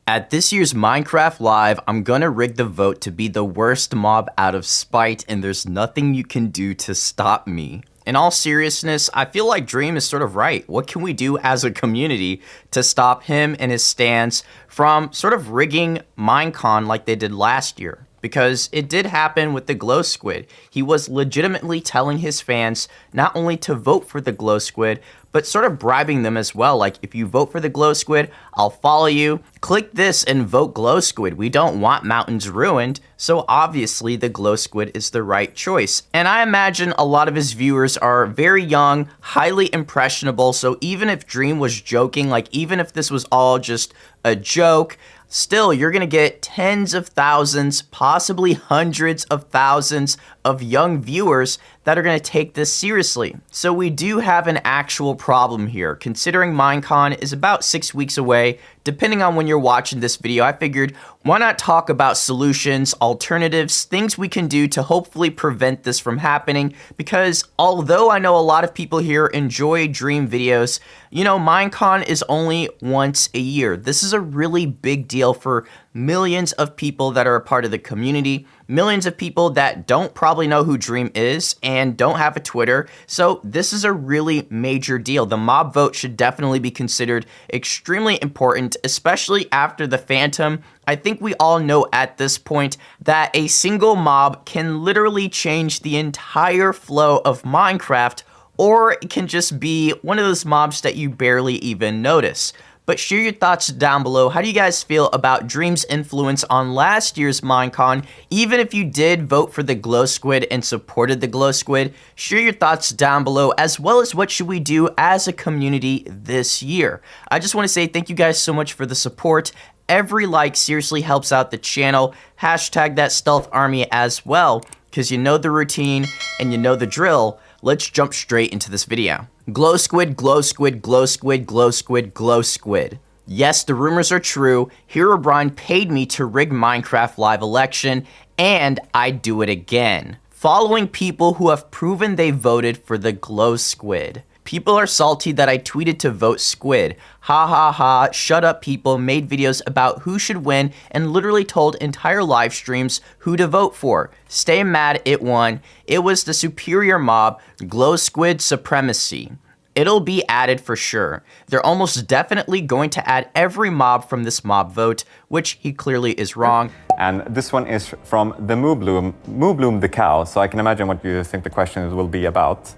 At this year's Minecraft Live, I'm gonna rig the vote to be the worst mob out of spite, and there's nothing you can do to stop me. In all seriousness, I feel like Dream is sort of right. What can we do as a community to stop him and his stance from sort of rigging Minecon like they did last year? Because it did happen with the Glow Squid. He was legitimately telling his fans not only to vote for the Glow Squid, but sort of bribing them as well. Like, if you vote for the Glow Squid, I'll follow you. Click this and vote Glow Squid. We don't want mountains ruined. So obviously the Glow Squid is the right choice. And I imagine a lot of his viewers are very young, highly impressionable. So even if Dream was joking, like even if this was all just a joke, still, you're going to get tens of thousands, possibly hundreds of thousands of young viewers that are going to take this seriously. So we do have an actual problem here. Considering Minecon is about 6 weeks away, depending on when you're watching this video, I figured why not talk about solutions, alternatives, things we can do to hopefully prevent this from happening. Because although I know a lot of people here enjoy Dream videos, you know, Minecon is only once a year. This is a really big deal for millions of people that are a part of the community, millions of people that don't probably know who Dream is and don't have a Twitter. So this is a really major deal. The mob vote should definitely be considered extremely important, especially after the Phantom. I think we all know at this point that a single mob can literally change the entire flow of Minecraft, or it can just be one of those mobs that you barely even notice. But share your thoughts down below. How do you guys feel about Dream's influence on last year's Minecon? Even if you did vote for the Glow Squid and supported the Glow Squid, share your thoughts down below, as well as what should we do as a community this year. I just want to say thank you guys so much for the support. Every like seriously helps out the channel. Hashtag that stealth army as well, because you know the routine and you know the drill. Let's jump straight into this video. Glow Squid, Glow Squid, Glow Squid, Glow Squid, Glow Squid. Yes, the rumors are true. Herobrine paid me to rig Minecraft Live election, and I'd do it again. Following people who have proven they voted for the Glow Squid. People are salty that I tweeted to vote Squid. Ha ha ha, shut up people, made videos about who should win and literally told entire live streams who to vote for. Stay mad, it won. It was the superior mob, Glow Squid supremacy. It'll be added for sure. They're almost definitely going to add every mob from this mob vote, which he clearly is wrong. And this one is from the Moobloom the cow, so I can imagine what you think the question will be about.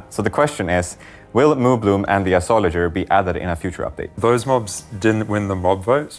So the question is, will Moobloom and the astrologer be added in a future update? Those mobs didn't win the mob vote,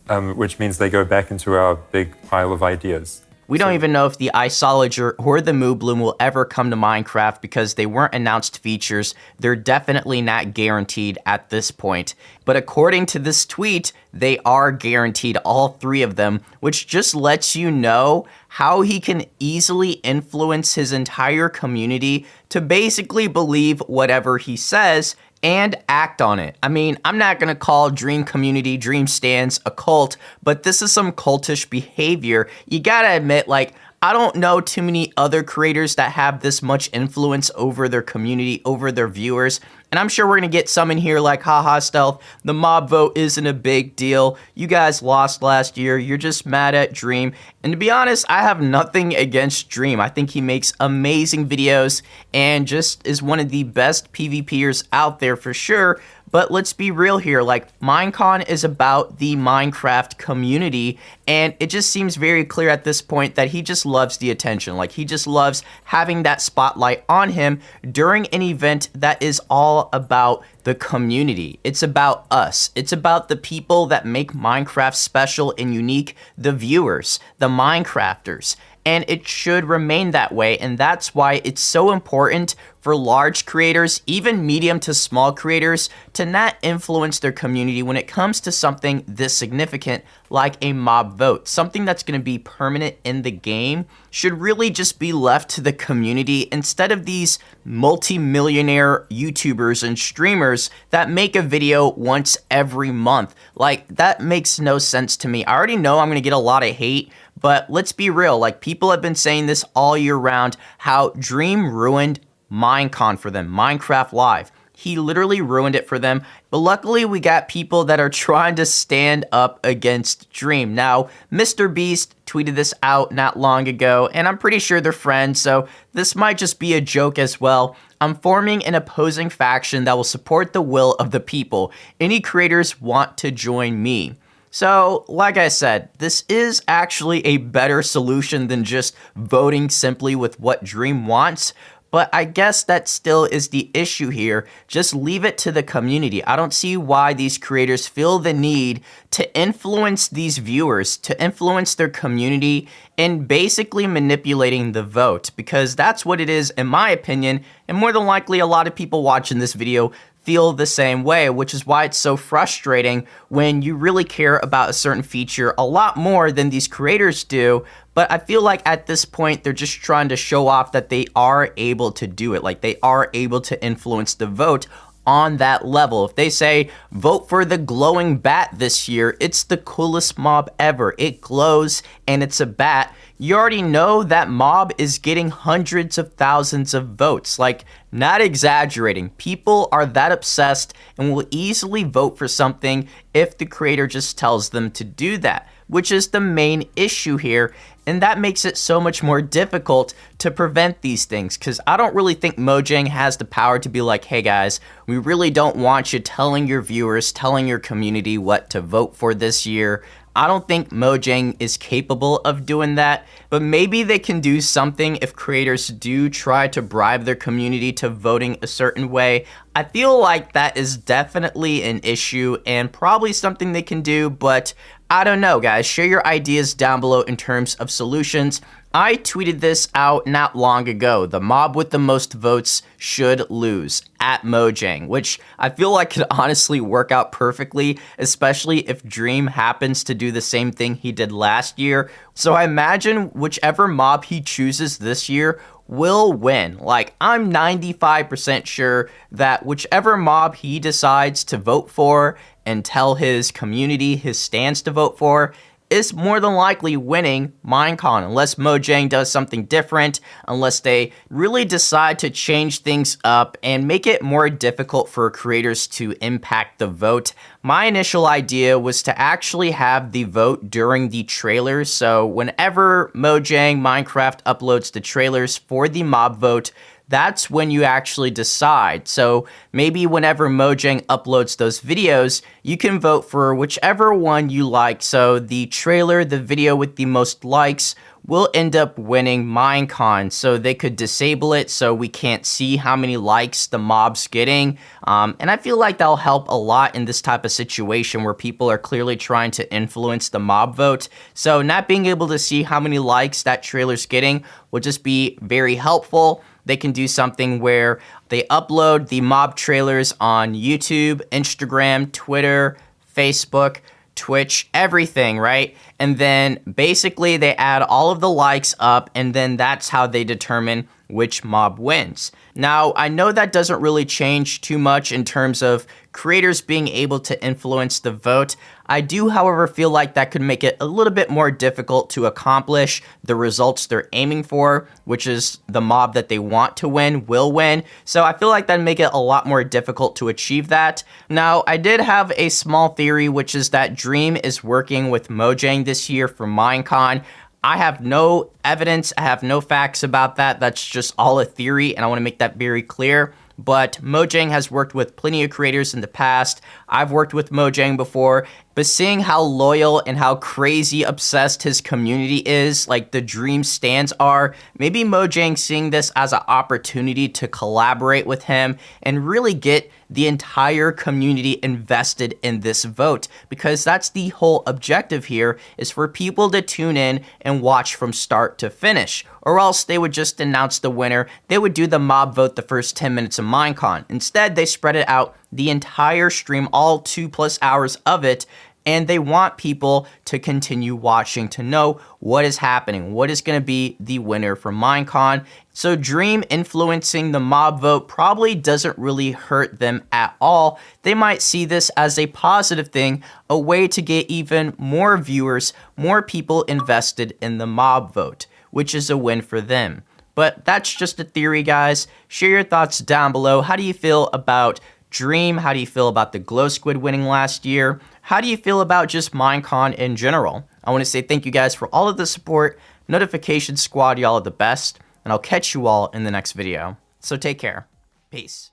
which means they go back into our big pile of ideas. We don't even know if the Isolager or the Moobloom will ever come to Minecraft because they weren't announced features. They're definitely not guaranteed at this point. But according to this tweet, they are guaranteed, all three of them, which just lets you know how he can easily influence his entire community to basically believe whatever he says and act on it. I mean, I'm not gonna call Dream community, Dream stands a cult, but this is some cultish behavior. You gotta admit, like, I don't know too many other creators that have this much influence over their community, over their viewers. And I'm sure we're gonna get some in here like, haha stealth, the mob vote isn't a big deal. You guys lost last year, you're just mad at Dream. And to be honest, I have nothing against Dream. I think he makes amazing videos and just is one of the best PvPers out there for sure. But let's be real here, like, Minecon is about the Minecraft community, and it just seems very clear at this point that he just loves the attention. Like, he just loves having that spotlight on him during an event that is all about the community. It's about us. It's about the people that make Minecraft special and unique, the viewers, the Minecrafters. And it should remain that way, and that's why it's so important for large creators, even medium to small creators, to not influence their community when it comes to something this significant like a mob vote. Something that's going to be permanent in the game should really just be left to the community instead of these multi-millionaire YouTubers and streamers that make a video once every month. Like, that makes no sense to me. I already know I'm going to get a lot of hate, but let's be real. Like, people have been saying this all year round, how Dream ruined Minecon for them, Minecraft Live. He literally ruined it for them. But luckily, we got people that are trying to stand up against Dream. Now, MrBeast tweeted this out not long ago, and I'm pretty sure they're friends, so this might just be a joke as well. I'm forming an opposing faction that will support the will of the people. Any creators want to join me. So, like I said, this is actually a better solution than just voting simply with what Dream wants. But I guess that still is the issue here. Just leave it to the community. I don't see why these creators feel the need to influence these viewers, to influence their community in basically manipulating the vote, because that's what it is in my opinion, and more than likely a lot of people watching this video feel the same way, which is why it's so frustrating when you really care about a certain feature a lot more than these creators do. But I feel like at this point, they're just trying to show off that they are able to do it. Like they are able to influence the vote on that level. If they say, vote for the glowing bat this year, it's the coolest mob ever. It glows and it's a bat. You already know that mob is getting hundreds of thousands of votes. Like, not exaggerating. People are that obsessed and will easily vote for something if the creator just tells them to do that, which is the main issue here. And that makes it so much more difficult to prevent these things, because I don't really think Mojang has the power to be like, hey guys, we really don't want you telling your viewers, telling your community what to vote for this year. I don't think Mojang is capable of doing that, but maybe they can do something if creators do try to bribe their community to voting a certain way. I feel like that is definitely an issue and probably something they can do, but I don't know, guys. Share your ideas down below in terms of solutions. I tweeted this out not long ago. The mob with the most votes should lose, at Mojang, which I feel like could honestly work out perfectly, especially if Dream happens to do the same thing he did last year. So I imagine whichever mob he chooses this year will win. Like, I'm 95% sure that whichever mob he decides to vote for and tell his community his stance to vote for is more than likely winning Minecon, unless Mojang does something different, unless they really decide to change things up and make it more difficult for creators to impact the vote. My initial idea was to actually have the vote during the trailers, so whenever Mojang Minecraft uploads the trailers for the mob vote, that's when you actually decide. So maybe whenever Mojang uploads those videos, you can vote for whichever one you like. So the trailer, the video with the most likes, will end up winning Minecon. So they could disable it so we can't see how many likes the mob's getting. And I feel like that'll help a lot in this type of situation where people are clearly trying to influence the mob vote. So not being able to see how many likes that trailer's getting will just be very helpful. They can do something where they upload the mob trailers on YouTube, Instagram, Twitter, Facebook, Twitch, everything, right? And then basically they add all of the likes up, and then that's how they determine which mob wins. Now, I know that doesn't really change too much in terms of creators being able to influence the vote. I do, however, feel like that could make it a little bit more difficult to accomplish the results they're aiming for, which is the mob that they want to win will win. So I feel like that'd make it a lot more difficult to achieve that. Now, I did have a small theory, which is that Dream is working with Mojang this year for Minecon. I have no evidence, I have no facts about that. That's just all a theory, and I want to make that very clear. But Mojang has worked with plenty of creators in the past. I've worked with Mojang before, but seeing how loyal and how crazy obsessed his community is, like the Dream stans are, maybe Mojang seeing this as an opportunity to collaborate with him and really get the entire community invested in this vote, because that's the whole objective here, is for people to tune in and watch from start to finish, or else they would just announce the winner. They would do the mob vote the first 10 minutes of Minecon. Instead, they spread it out the entire stream, all 2+ hours of it, and they want people to continue watching to know what is happening, what is going to be the winner for Minecon. So Dream influencing the mob vote probably doesn't really hurt them at all. They might see this as a positive thing, a way to get even more viewers, more people invested in the mob vote, which is a win for them. But that's just a theory, guys. Share your thoughts down below. How do you feel about Dream, how do you feel about the Glow Squid winning last year? How do you feel about just Minecon in general? I want to say thank you guys for all of the support. Notification Squad, y'all are the best. And I'll catch you all in the next video. So take care. Peace.